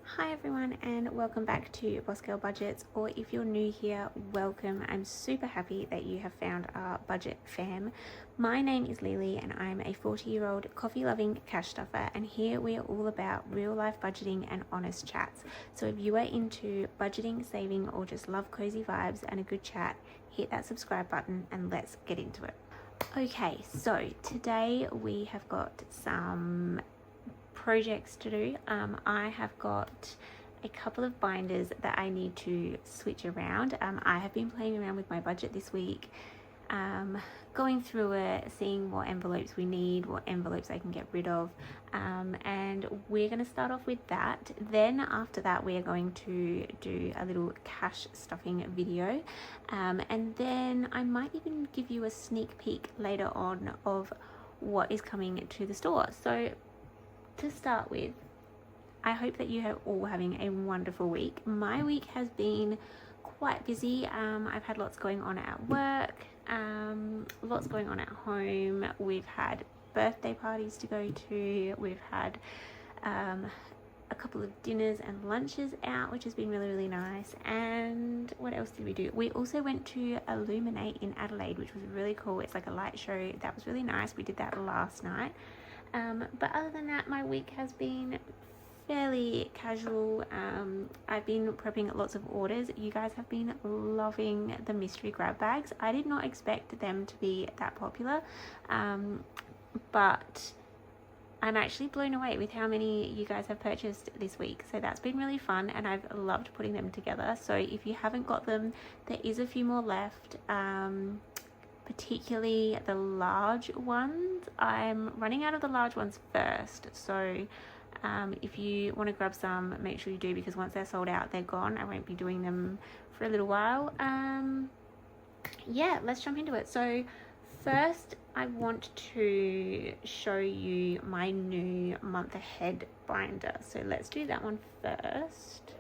Hi everyone, and welcome back to Boss Girl Budgets, or if you're new here, welcome. I'm super happy that you have found our budget fam. My name is Lili and I'm a 40-year-old coffee-loving cash stuffer, and here we are all about real-life budgeting and honest chats. So if you are into budgeting, saving, or just love cozy vibes and a good chat, hit that subscribe button and let's get into it. Okay, so today we have got some projects to do. I have got a couple of binders that I need to switch around. I have been playing around with my budget this week, going through it, seeing what envelopes we need, what envelopes I can get rid of, and we're going to start off with that. Then after that we are going to do a little cash stuffing video, and then I might even give you a sneak peek later on of what is coming to the store. So to start with, I hope that you are all having a wonderful week. My week has been quite busy. I've had lots going on at work, lots going on at home. We've had birthday parties to go to. We've had a couple of dinners and lunches out, which has been really, really nice. And what else did we do? We also went to Illuminate in Adelaide, which was really cool. It's like a light show. That was really nice. We did that last night. But other than that, my week has been fairly casual. I've been prepping lots of orders. You guys have been loving the mystery grab bags. I did not expect them to be that popular, but I'm actually blown away with how many you guys have purchased this week. So that's been really fun, and I've loved putting them together. So if you haven't got them, there is a few more left. Particularly the large ones. I'm running out of the large ones first, so if you want to grab some, make sure you do, because once they're sold out, they're gone. I won't be doing them for a little while. Yeah, let's jump into it. So first I want to show you my new month ahead binder, so let's do that one first.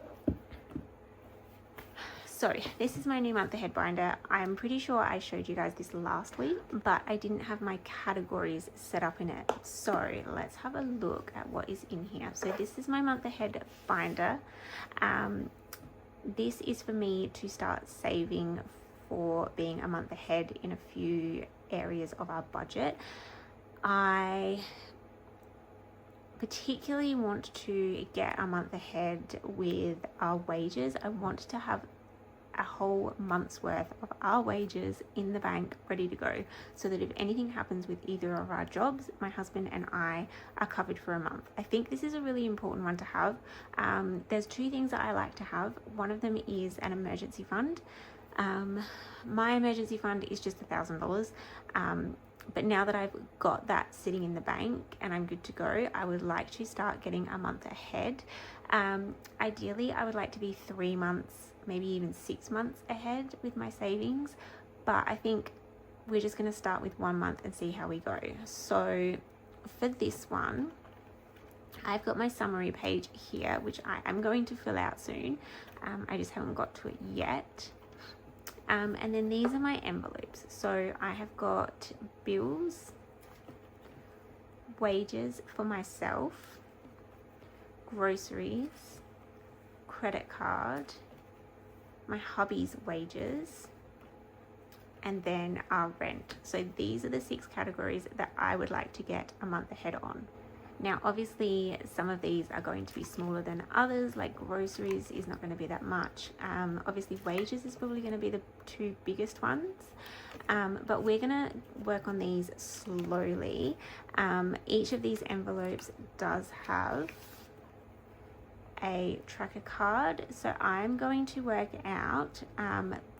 So this is my new month ahead binder. I'm pretty sure I showed you guys this last week, but I didn't have my categories set up in it. So let's have a look at what is in here. So this is my month ahead binder. This is for me to start saving for being a month ahead in a few areas of our budget. I particularly want to get a month ahead with our wages. I want to have a whole month's worth of our wages in the bank ready to go, so that if anything happens with either of our jobs, my husband and I are covered for a month. I think this is a really important one to have. There's two things that I like to have. One of them is an emergency fund. My emergency fund is just $1,000. But now that I've got that sitting in the bank and I'm good to go, I would like to start getting a month ahead. Ideally, I would like to be 3 months, maybe even 6 months ahead with my savings. But I think we're just going to start with 1 month and see how we go. So for this one, I've got my summary page here, which I am going to fill out soon. I just haven't got to it yet. And then these are my envelopes. So I have got bills, wages for myself, groceries, credit card, my hubby's wages, and then our rent. So these are the 6 categories that I would like to get a month ahead on. Now, obviously, some of these are going to be smaller than others, like groceries is not going to be that much. Obviously, wages is probably going to be the 2 biggest ones, but we're going to work on these slowly. Each of these envelopes does have a tracker card, so I'm going to work out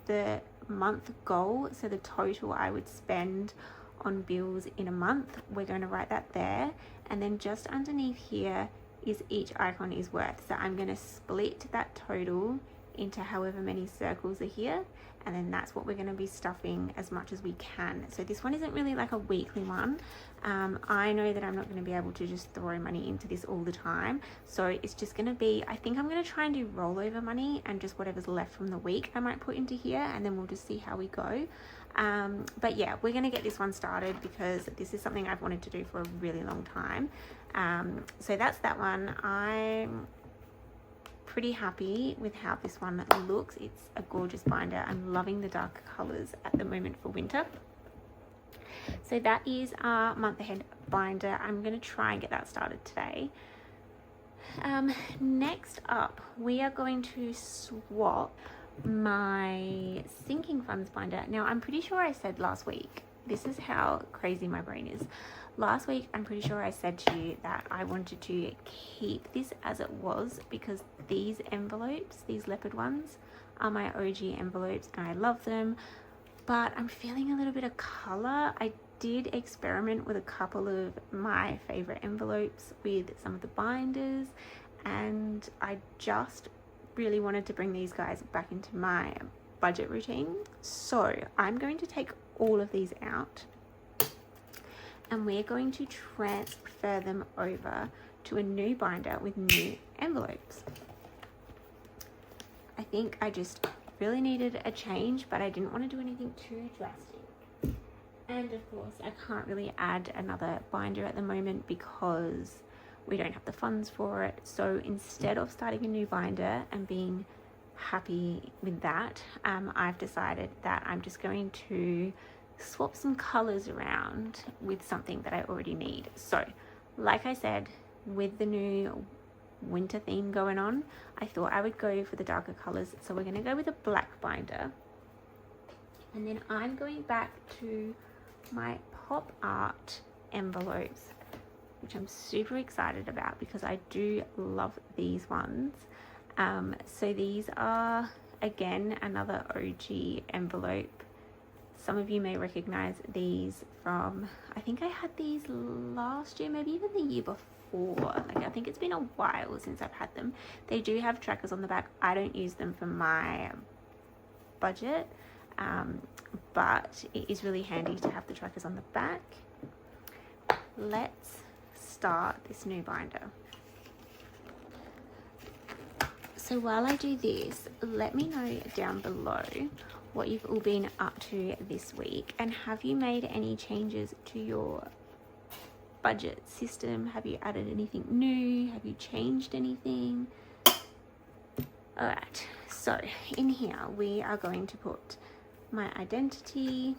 the month goal, so the total I would spend on bills in a month. We're going to write that there, and then just underneath here is each icon is worth. So I'm going to split that total into however many circles are here, and then that's what we're going to be stuffing as much as we can. So this one isn't really like a weekly one. I know that I'm not going to be able to just throw money into this all the time, so it's just going to be, I think I'm going to try and do rollover money, and just whatever's left from the week I might put into here, and then we'll just see how we go. But yeah, we're going to get this one started because this is something I've wanted to do for a really long time. So that's that one. I'm pretty happy with how this one looks. It's a gorgeous binder. I'm loving the darker colors at the moment for winter. So that is our month ahead binder. I'm going to try and get that started today. Next up, we are going to swap my sinking funds binder. Now, I'm pretty sure I said last week, this is how crazy my brain is. Last week, I'm pretty sure I said to you that I wanted to keep this as it was because these envelopes, these leopard ones, are my OG envelopes and I love them, but I'm feeling a little bit of color. I did experiment with a couple of my favorite envelopes with some of the binders, and I just really wanted to bring these guys back into my budget routine. So I'm going to take all of these out and we're going to transfer them over to a new binder with new envelopes. I think I just really needed a change, but I didn't want to do anything too drastic. And of course, I can't really add another binder at the moment because we don't have the funds for it. So instead of starting a new binder and being happy with that, I've decided that I'm just going to swap some colors around with something that I already need. So like I said, with the new winter theme going on, I thought I would go for the darker colors. So we're going to go with a black binder, and then I'm going back to my pop art envelopes, which I'm super excited about because I do love these ones. So these are again another OG envelope. Some of you may recognize these from, I think I had these last year, maybe even the year before. Like, I think it's been a while since I've had them. They do have trackers on the back. I don't use them for my budget, but it is really handy to have the trackers on the back. Let's start this new binder. So while I do this, let me know down below what you've all been up to this week, and have you made any changes to your budget system? Have you added anything new? Have you changed anything? All right, so in here we are going to put my identity,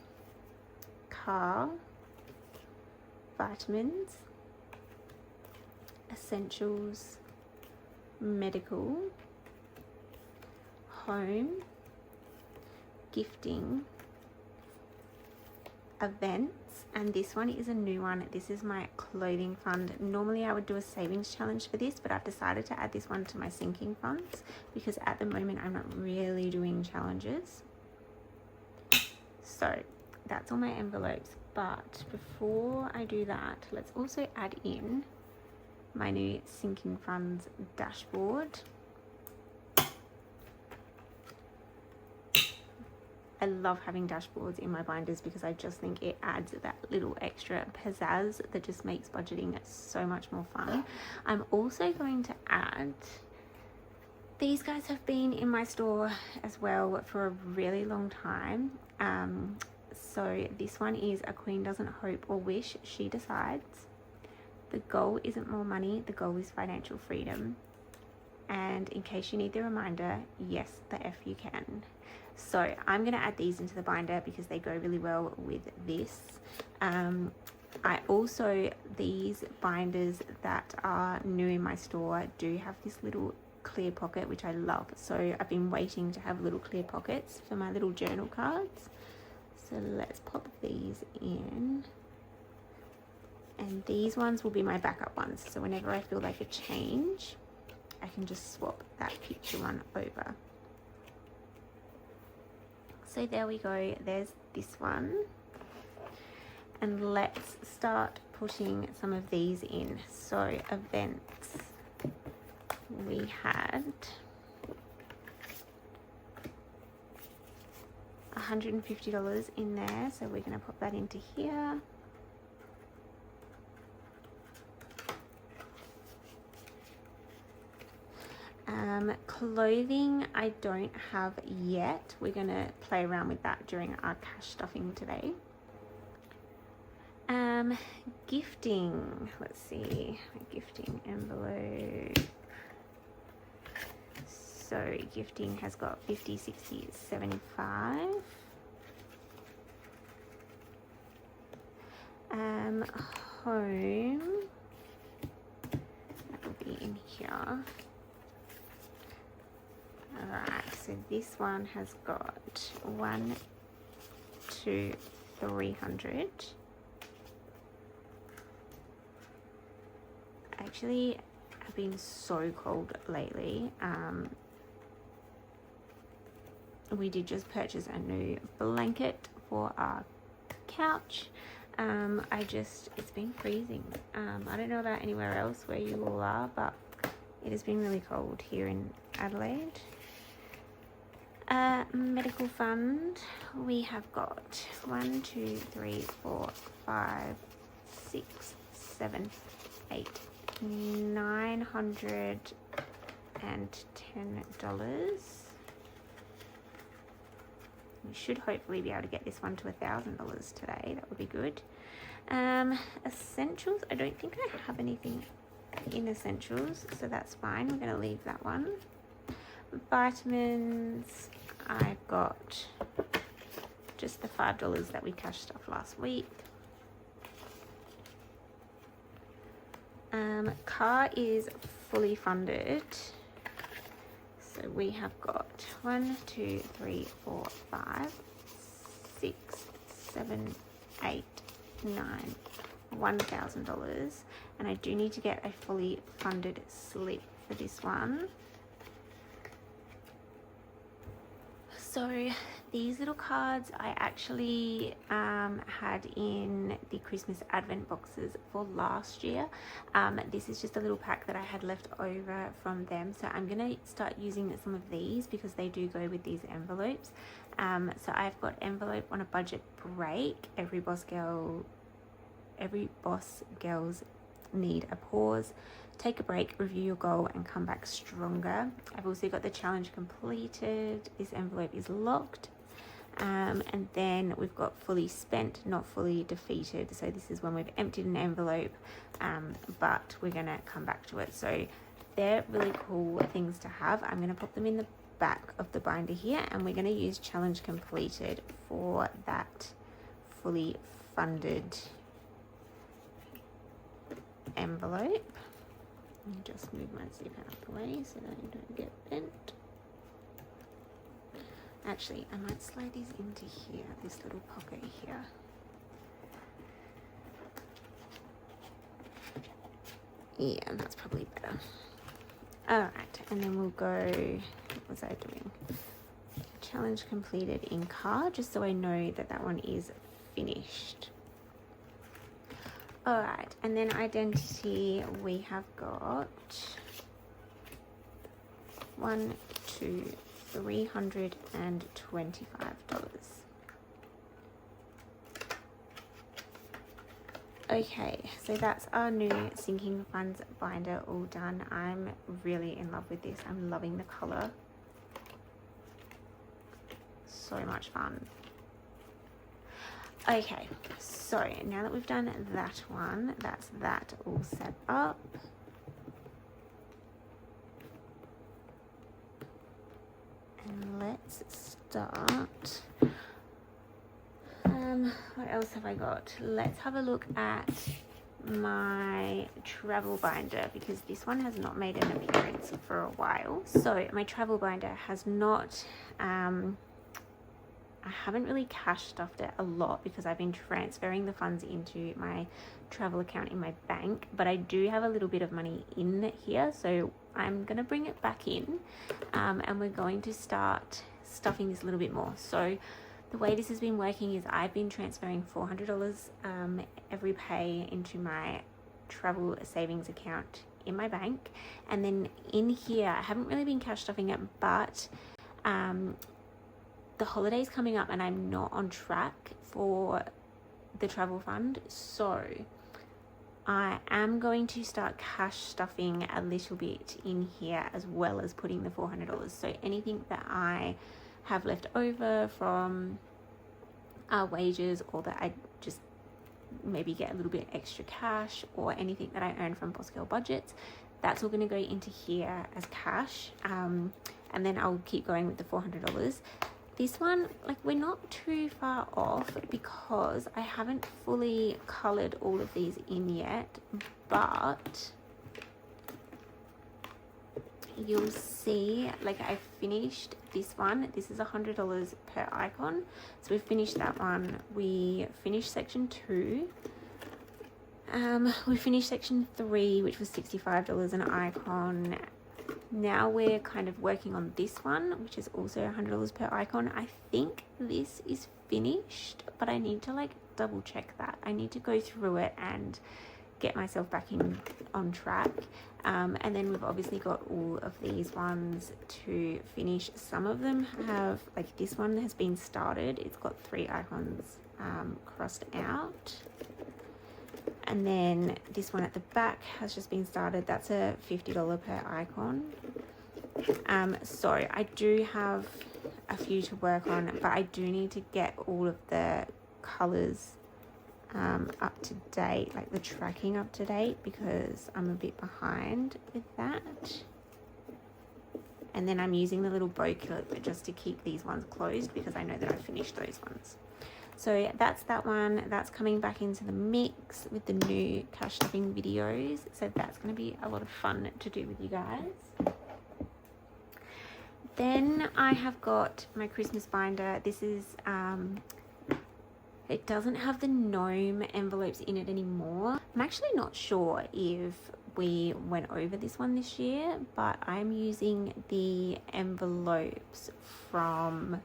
car, vitamins, essentials, medical, home, gifting, events, and this one is a new one. This is my clothing fund. Normally I would do a savings challenge for this, but I've decided to add this one to my sinking funds because at the moment I'm not really doing challenges. So that's all my envelopes, but before I do that, let's also add in my new sinking funds dashboard. I love having dashboards in my binders because I just think it adds that little extra pizzazz that just makes budgeting so much more fun. I'm also going to add, these guys have been in my store as well for a really long time. So this one is A Queen Doesn't Hope or Wish, She Decides. The goal isn't more money, the goal is financial freedom. And in case you need the reminder, yes, the F you can. So I'm going to add these into the binder because they go really well with this. I also, these binders that are new in my store do have this little clear pocket, which I love. So I've been waiting to have little clear pockets for my little journal cards. So let's pop these in. And these ones will be my backup ones. So whenever I feel like a change, I can just swap that picture one over. So there we go, there's this one. And let's start putting some of these in. So events, we had $150 in there, so we're going to pop that into here. Clothing I don't have yet. We're gonna play around with that during our cash stuffing today. Gifting, let's see, a gifting envelope. So gifting has got 50, 60, 75. Home, that will be in here. Alright, so this one has got 1, 2, 300. Actually, I've been so cold lately. We did just purchase a new blanket for our couch. It's been freezing. I don't know about anywhere else where you all are, but it has been really cold here in Adelaide. Medical fund, we have got 1, 2, 3, 4, 5, 6, 7, 8, $910. We should hopefully be able to get this one to $1,000 today. That would be good. Essentials, I don't think I have anything in essentials, so that's fine. We're going to leave that one. Vitamins, I got just the $5 that we cashed off last week. Car is fully funded. So we have got 1, 2, 3, 4, 5, 6, 7, 8, 9, $1,000. And I do need to get a fully funded slip for this one. So these little cards I actually had in the Christmas Advent boxes for last year. This is just a little pack that I had left over from them. So I'm going to start using some of these because they do go with these envelopes. So I've got envelope on a budget break. Every boss girls need a pause. Take a break, review your goal, and come back stronger. I've also got the challenge completed. This envelope is locked. And then we've got fully spent, not fully defeated. So this is when we've emptied an envelope, but we're going to come back to it. So they're really cool things to have. I'm going to put them in the back of the binder here, and we're going to use challenge completed for that fully funded envelope. And just move my zip out of the way so that you don't get bent. Actually, I might slide these into here, this little pocket here. Yeah, that's probably better. Alright, and then we'll go, what was I doing? Challenge completed in car, just so I know that that one is finished. Alright, and then identity, we have got 1, 2, $325. Okay, so that's our new sinking funds binder all done. I'm really in love with this. I'm loving the color. So much fun. Okay, so now that we've done that one, that's that all set up. And let's start. What else have I got? Let's have a look at my travel binder, because this one has not made an appearance for a while. So my travel binder has not, I haven't really cash stuffed it a lot because I've been transferring the funds into my travel account in my bank, but I do have a little bit of money in here, so I'm going to bring it back in, and we're going to start stuffing this a little bit more. So the way this has been working is I've been transferring $400 every pay into my travel savings account in my bank, and then in here I haven't really been cash stuffing it, but the holiday's coming up and I'm not on track for the travel fund, so I am going to start cash stuffing a little bit in here as well as putting the $400. So anything that I have left over from our wages, or that I just maybe get a little bit extra cash, or anything that I earn from Boss Girl Budgets, that's all going to go into here as cash. And then I'll keep going with the $400. This one, like, we're not too far off because I haven't fully colored all of these in yet, but you'll see, like, I finished this one. This is $100 per icon. So we finished that one. We finished section 2. We finished section 3, which was $65 an icon. Now we're kind of working on this one, which is also $100 per icon. I think this is finished, but I need to like double check that. I need to go through it and get myself back on track. And then we've obviously got all of these ones to finish. Some of them have, like, this one has been started. It's got 3 icons crossed out. And then this one at the back has just been started. That's a $50 per icon. So I do have a few to work on, but I do need to get all of the colors up to date, like the tracking up to date, because I'm a bit behind with that. And then I'm using the little bow clip just to keep these ones closed because I know that I finished those ones. So that's that one. That's coming back into the mix with the new cash stuffing videos. So that's going to be a lot of fun to do with you guys. Then I have got my Christmas binder. This is, it doesn't have the gnome envelopes in it anymore. I'm actually not sure if we went over this one this year, but I'm using the envelopes from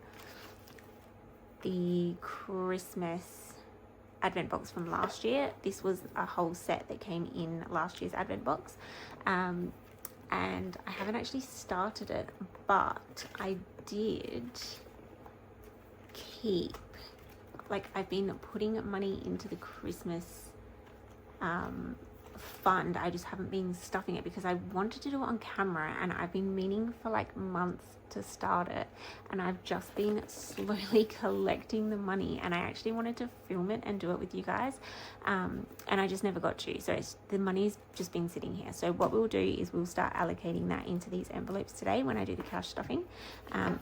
the Christmas advent box from last year. This was a whole set that came in last year's advent box, and I haven't actually started it, but I did keep, like, I've been putting money into the Christmas fund. I just haven't been stuffing it because I wanted to do it on camera, and I've been meaning for like months to start it, and I've just been slowly collecting the money, and I actually wanted to film it and do it with you guys, and I just never got to. So the money's just been sitting here. So what we'll do is we'll start allocating that into these envelopes today when I do the cash stuffing,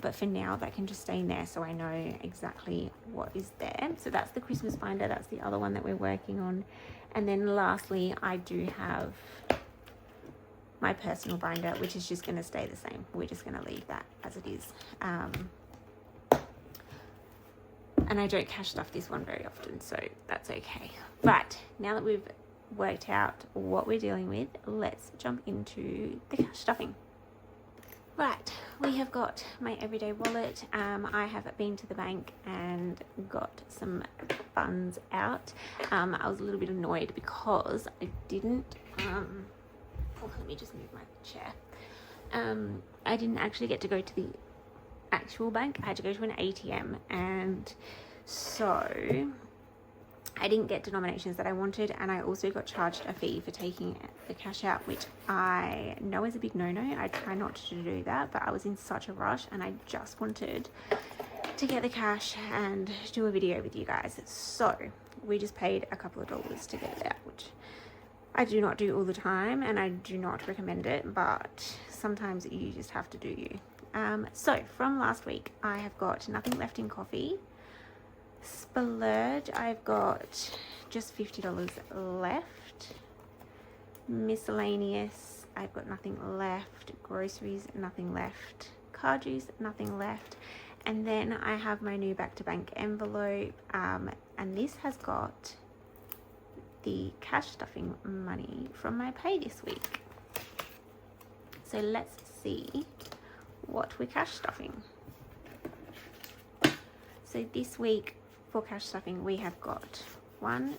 but for now that can just stay in there so I know exactly what is there. So that's the Christmas binder. That's the other one that we're working on. And then lastly, I do have my personal binder, which is just going to stay the same. We're just going to leave that as it is. And I don't cash stuff this one very often, so that's okay. But now that we've worked out what we're dealing with, let's jump into the cash stuffing. Right, we have got my everyday wallet. I have been to the bank and got some funds out. I was a little bit annoyed because I didn't, let me just move my chair. I didn't actually get to go to the actual bank. I had to go to an ATM, and so I didn't get denominations that I wanted, and I also got charged a fee for taking the cash out, which I know is a big no-no. I try not to do that, but I was in such a rush and I just wanted to get the cash and do a video with you guys. So we just paid a couple of dollars to get it out, which I do not do all the time, and I do not recommend it, but sometimes you just have to do you. So from last week, I have got nothing left in coffee. Splurge, I've got just $50 left. Miscellaneous, I've got nothing left. Groceries, nothing left. Car juice, nothing left. And then I have my new back to bank envelope, and this has got the cash stuffing money from my pay this week. So let's see what we're cash stuffing. So this week for cash stuffing, we have got 1,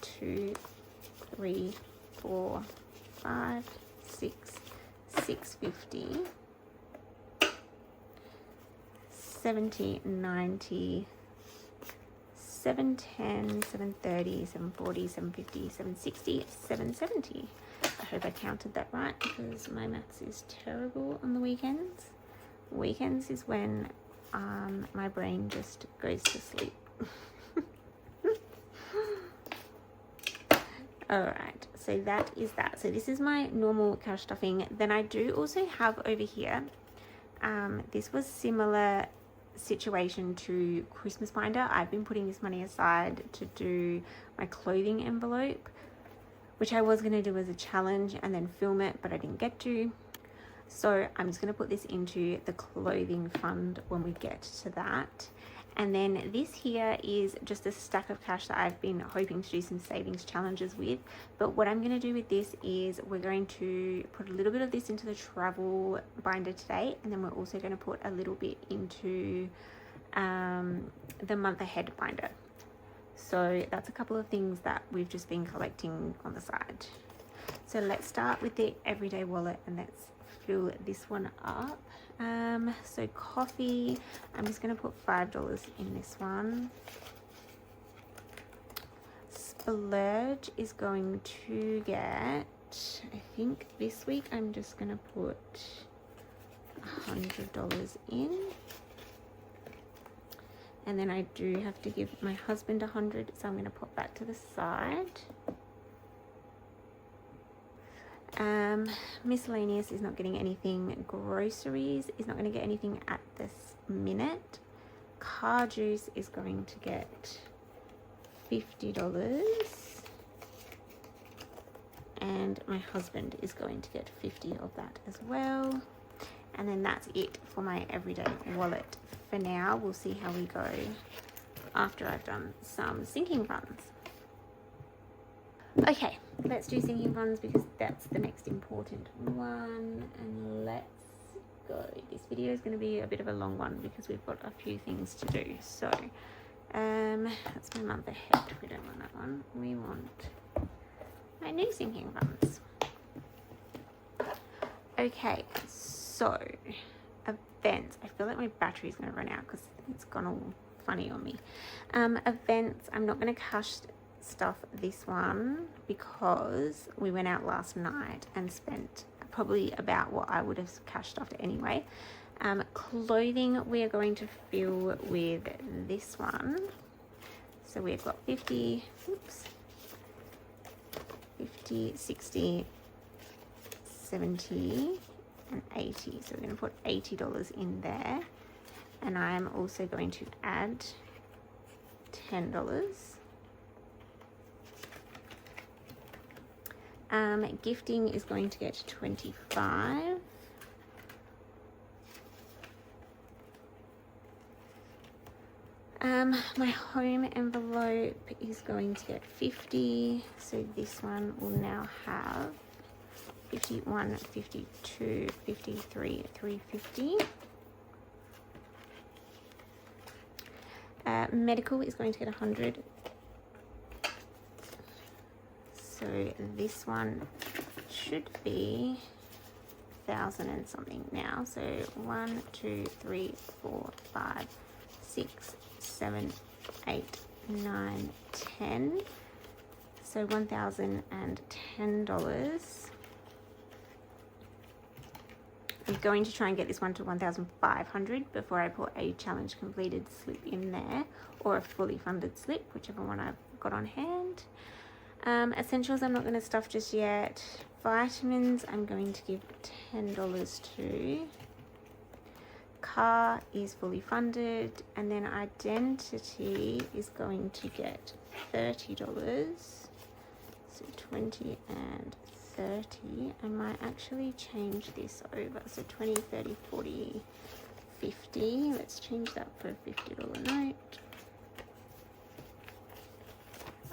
2, 3, 4, 5, 6, $6.50, 70, 90, 710, 730, 740, 750, 760, 770. I hope I counted that right because my maths is terrible on the weekends. Weekends is when my brain just goes to sleep. Alright, so that is that. So this is my normal cash stuffing. Then I do also have over here, this was similar situation to Christmas binder. I've been putting this money aside to do my clothing envelope, which I was going to do as a challenge and then film it, but I didn't get to. So I'm just going to put this into the clothing fund when we get to that. And then this here is just a stack of cash that I've been hoping to do some savings challenges with. But what I'm going to do with this is we're going to put a little bit of this into the travel binder today. And then we're also going to put a little bit into the month ahead binder. So that's a couple of things that we've just been collecting on the side. So let's start with the everyday wallet and let's fill this one up. So coffee, I'm just going to put $5 in this one. Splurge is going to get, I think this week I'm just going to put $100 in. And then I do have to give my husband 100, so I'm going to put that to the side. Miscellaneous is not getting anything. Groceries is not going to get anything at this minute. Car juice is going to get $50. And my husband is going to get 50 of that as well. And then that's it for my everyday wallet for now. We'll see how we go after I've done some sinking funds. Okay, let's do sinking funds because that's the next important one. And let's go. This video is going to be a bit of a long one because we've got a few things to do. So, that's my month ahead. We don't want that one. We want my new sinking funds. Okay, so events. I feel like my battery's going to run out because it's gone all funny on me. Events. I'm not going to cash stuff this one because we went out last night and spent probably about what I would have cash stuffed anyway. Clothing we are going to fill with this one. So we've got 50, 60, 70 and 80. So we're going to put $80 in there. And I'm also going to add $10. Gifting is going to get 25. My home envelope is going to get 50. So this one will now have 51, 52, 53, 350. Medical is going to get 100. So this one should be 1,000 and something now. So 1, 2, 3, 4, 5, 6, 7, 8, 9, 10. So $1,010. I'm going to try and get this one to 1,500 before I put a challenge completed slip in there, or a fully funded slip, whichever one I've got on hand. Essentials I'm not going to stuff just yet. Vitamins I'm going to give $10 to. Car is fully funded, and then identity is going to get $30. So 20 and 30. I might actually change this over. So 20, 30, 40, 50. Let's change that for a $50 note.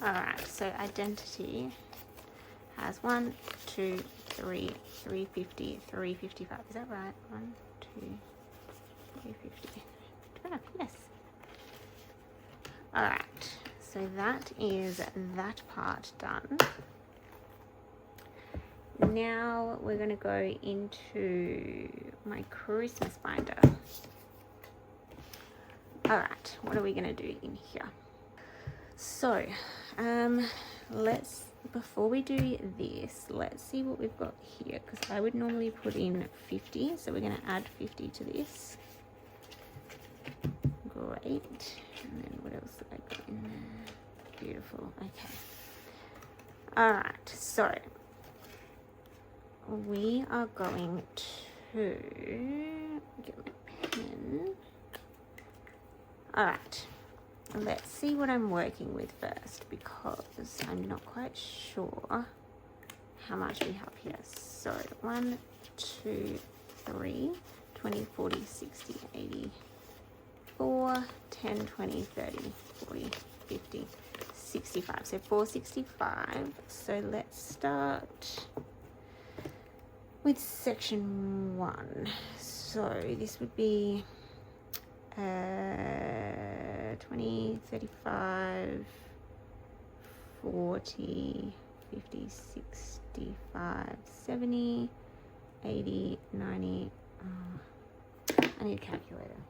Alright, so identity has 1, 2, 3, 350, 355. Is that right? 1, 2, 350. Yes. Alright, so that is that part done. Now we're going to go into my Christmas binder. Alright, what are we going to do in here? So, before we do this, let's see what we've got here, because I would normally put in 50, so we're going to add 50 to this. Great. And then what else did I got in there? Beautiful. Okay. All right, so we are going to get my pen. All right. Let's see what I'm working with first, because I'm not quite sure how much we have here. So 1, 2, 3, 20, 40, 60, 80, 4, 10, 20, 30, 40, 50, 65. So 465. So let's start with section 1. So this would be 20, 35, 40, 50, 65, 70, 80, 90. I need a calculator.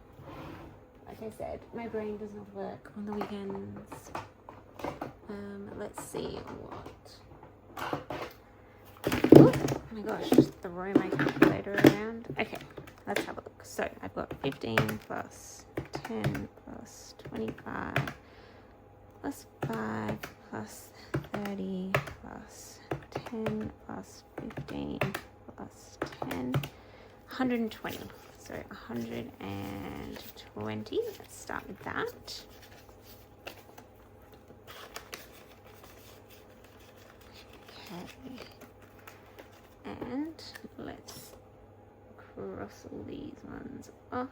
Like I said, my brain does not work on the weekends. Let's see what. Oh my gosh, just throw my calculator around. Okay, let's have a look. So I've got 15 plus 10 plus 25 plus 5 plus 30 plus 10 plus 15 plus 10, 120. So 120. Let's start with that. Okay. And let's cross all these ones off.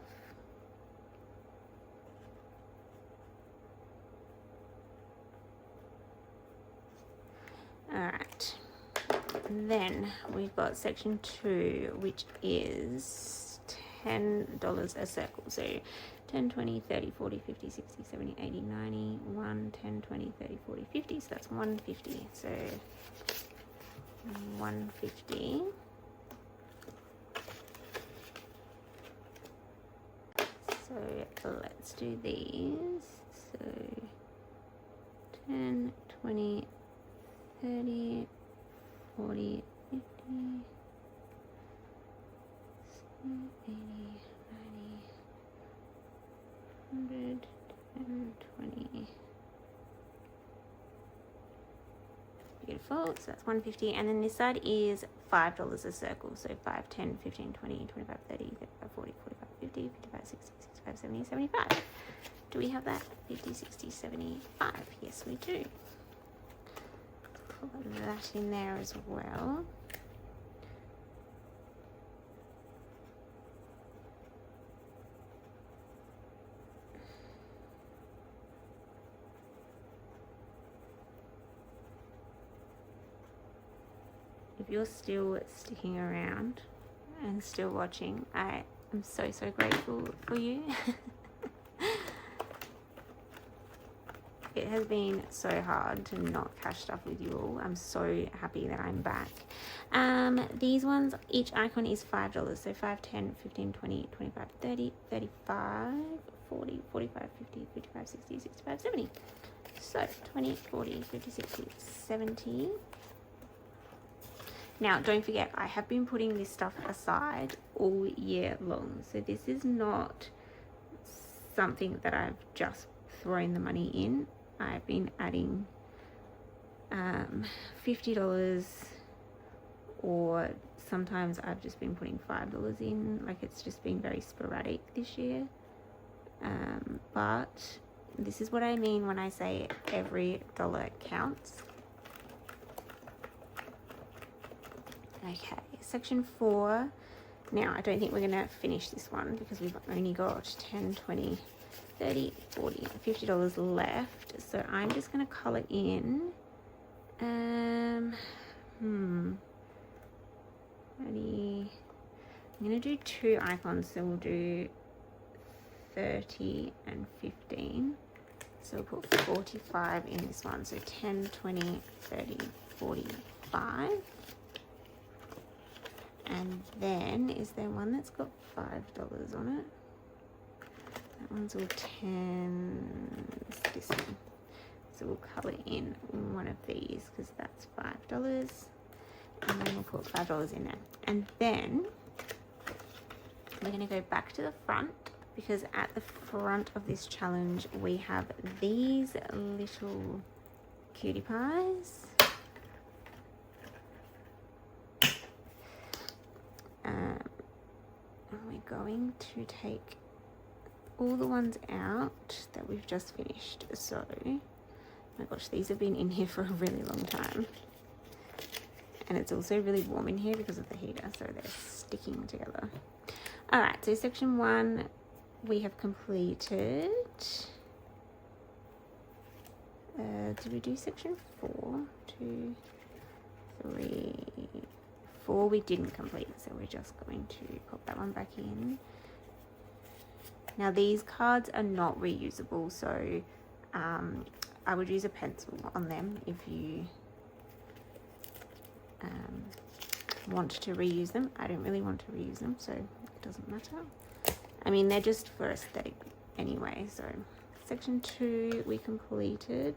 All right. Then we've got section 2, which is $10 a circle. So 10, 20, 30, 40, 50, 60, 70, 80, 90, 1, 10, 20, 30, 40, 50. So that's 150. So 150. So let's do these. So 10, 20, 30, 40, 50, 80, 90, 100, 10, 20. Beautiful. So that's 150. And then this side is $5 a circle. So 5, 10, 15, 20, 25, 30, 35, 40, 45, 50, 55, 60, 65, 70, 75. Do we have that? 50, 60, 75. Yes, we do. Put that in there as well. If you're still sticking around and still watching, I am so grateful for you. It has been so hard to not cash stuff with you all. I'm so happy that I'm back. These ones, each icon is $5. So 5, 10, 15, 20, 25, 30, 35, 40, 45, 50, 55, 60, 65, 70. So 20, 40, 50, 60, 70. Now, don't forget, I have been putting this stuff aside all year long. So this is not something that I've just thrown the money in. I've been adding $50, or sometimes I've just been putting $5 in. Like, it's just been very sporadic this year. But this is what I mean when I say every dollar counts. Okay, section 4. Now, I don't think we're going to finish this one because we've only got 10, 20, 30, 40, $50 left. So I'm just going to colour in. I'm going to do 2 icons. So we'll do 30 and 15. So we'll put 45 in this one. So 10, 20, 30, 45. And then, is there one that's got $5 on it? That one's all 10. It's this one. So we'll colour in one of these because that's $5. And then we'll put $5 in there. And then we're going to go back to the front, because at the front of this challenge we have these little cutie pies. And we're going to take all the ones out that we've just finished. So, oh my gosh, these have been in here for a really long time. And it's also really warm in here because of the heater, so they're sticking together. All right, so section 1 we have completed. Did we do section 4? 2, 3, 4 we didn't complete, so we're just going to pop that one back in. Now these cards are not reusable, so I would use a pencil on them if you want to reuse them. I don't really want to reuse them, so it doesn't matter. I mean, they're just for aesthetic anyway. So section 2 we completed,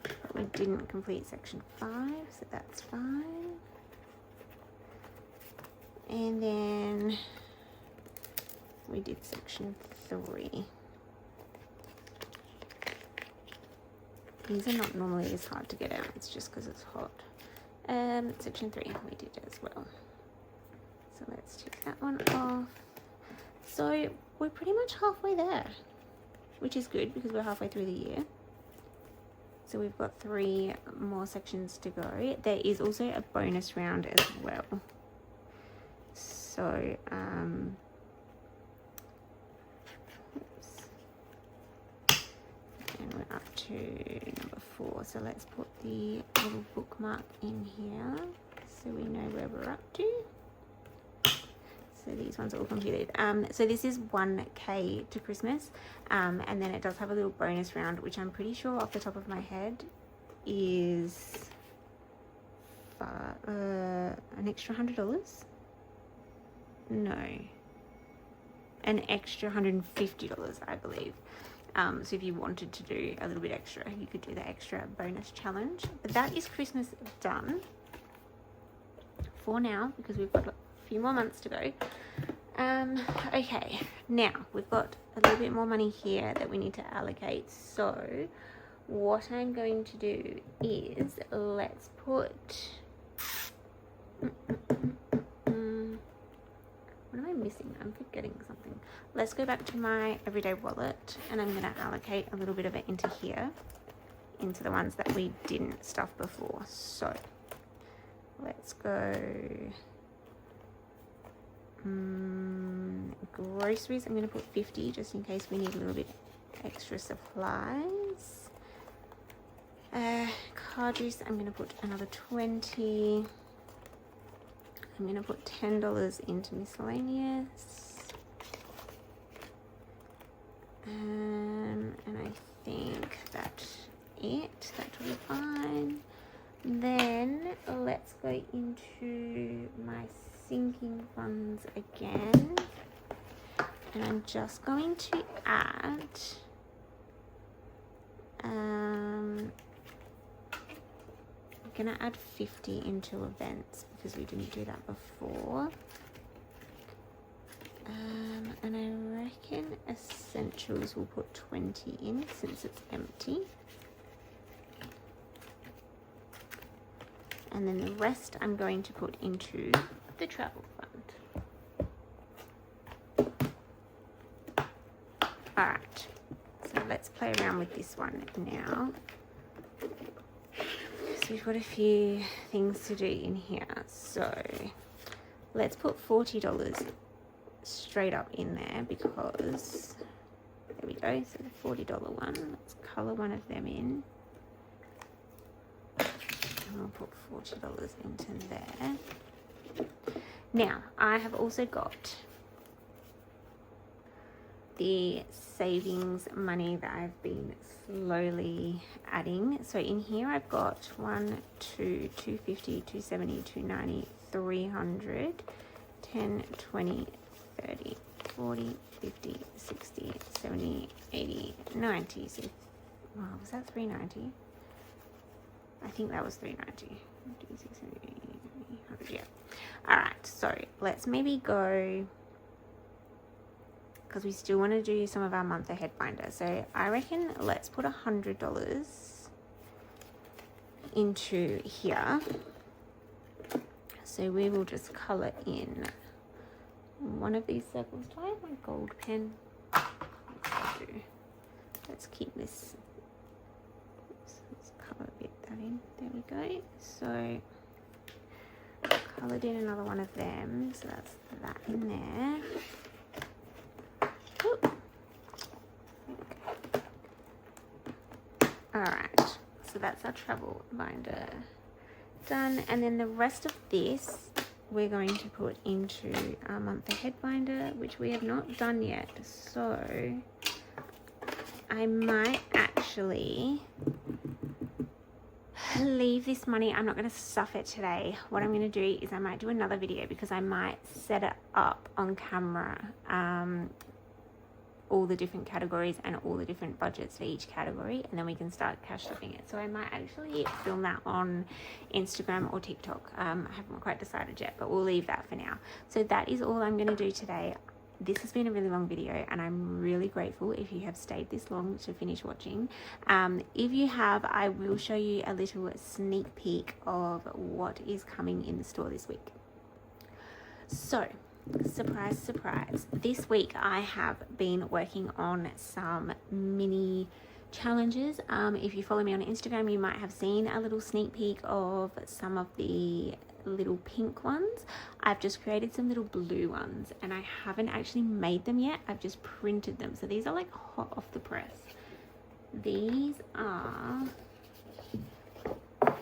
but we didn't complete section 5, so that's fine. And then we did section 3. These are not normally as hard to get out, it's just because it's hot. Section 3 we did as well. So let's take that one off. So we're pretty much halfway there, which is good because we're halfway through the year. So we've got 3 more sections to go. There is also a bonus round as well. So, and we're up to number 4. So let's put the little bookmark in here so we know where we're up to. So these ones are all completed. So this is 1K to Christmas, and then it does have a little bonus round, which I'm pretty sure off the top of my head is an extra $100. No, an extra $150, I believe. So if you wanted to do a little bit extra, you could do the extra bonus challenge. But that is Christmas done for now, because we've got a few more months to go. Okay, now we've got a little bit more money here that we need to allocate. So what I'm going to do is let's put what am I missing? I'm forgetting something. Let's go back to my everyday wallet, and I'm going to allocate a little bit of it into here, into the ones that we didn't stuff before. So let's go groceries. I'm going to put 50 just in case we need a little bit extra supplies. Card use, I'm going to put another 20. I'm going to put $10 into miscellaneous. And I think that's it. That will be fine. Then let's go into my sinking funds again. And I'm just going to add I'm gonna add 50 into events because we didn't do that before. And I reckon essentials will put 20 in since it's empty. And then the rest I'm going to put into the travel fund. Alright, so let's play around with this one now. So we've got a few things to do in here. So let's put $40 straight up in there because there we go. So the $40 one, let's color one of them in. And we'll put $40 into there. Now I have also got the savings money that I've been slowly adding. So in here I've got 1, 2, 250, 270, 290, 300, 10, 20, 30, 40, 50, 60, 70, 80, 90. So Was that $3.90? I think that was $3.90. Yeah. All right, so let's maybe go, because we still want to do some of our month ahead binder. So I reckon let's put $100 into here. So we will just color in one of these circles. Do I have my gold pen? Let's keep this. Let's color a bit that in. There we go. So colored in another one of them. So that's that in there. Ooh. All right. So that's our travel binder done. And then the rest of this we're going to put into our month ahead binder, which we have not done yet. So I might actually leave this money. I'm not going to stuff it today. What I'm going to do is I might do another video, because I might set it up on camera, all the different categories and all the different budgets for each category, and then we can start cash stuffing it. So I might actually film that on Instagram or TikTok. I haven't quite decided yet, but we'll leave that for now. So that is all I'm going to do today. This has been a really long video, and I'm really grateful if you have stayed this long to finish watching. If you have, I will show you a little sneak peek of what is coming in the store this week. So, surprise, surprise. This week I have been working on some mini challenges. If you follow me on Instagram, you might have seen a little sneak peek of some of the little pink ones. I've just created some little blue ones, and I haven't actually made them yet. I've just printed them. So these are like hot off the press. These are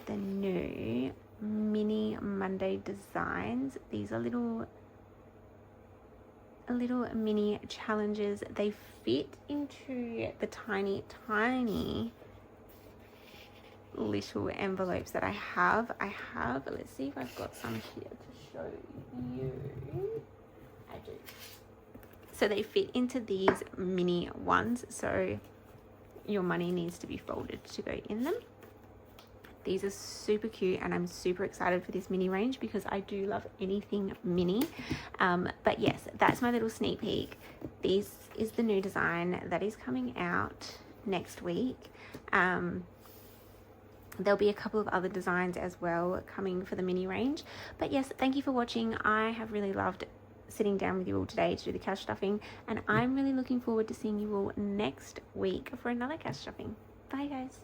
the new mini Monday designs. These are little mini challenges. They fit into the tiny little envelopes that I have. Let's see if I've got some here to show you. I do. So they fit into these mini ones, so your money needs to be folded to go in them. These are super cute, and I'm super excited for this mini range because I do love anything mini. But yes, that's my little sneak peek. This is the new design that is coming out next week. There'll be a couple of other designs as well coming for the mini range. But yes, thank you for watching. I have really loved sitting down with you all today to do the cash stuffing, and I'm really looking forward to seeing you all next week for another cash stuffing. Bye guys.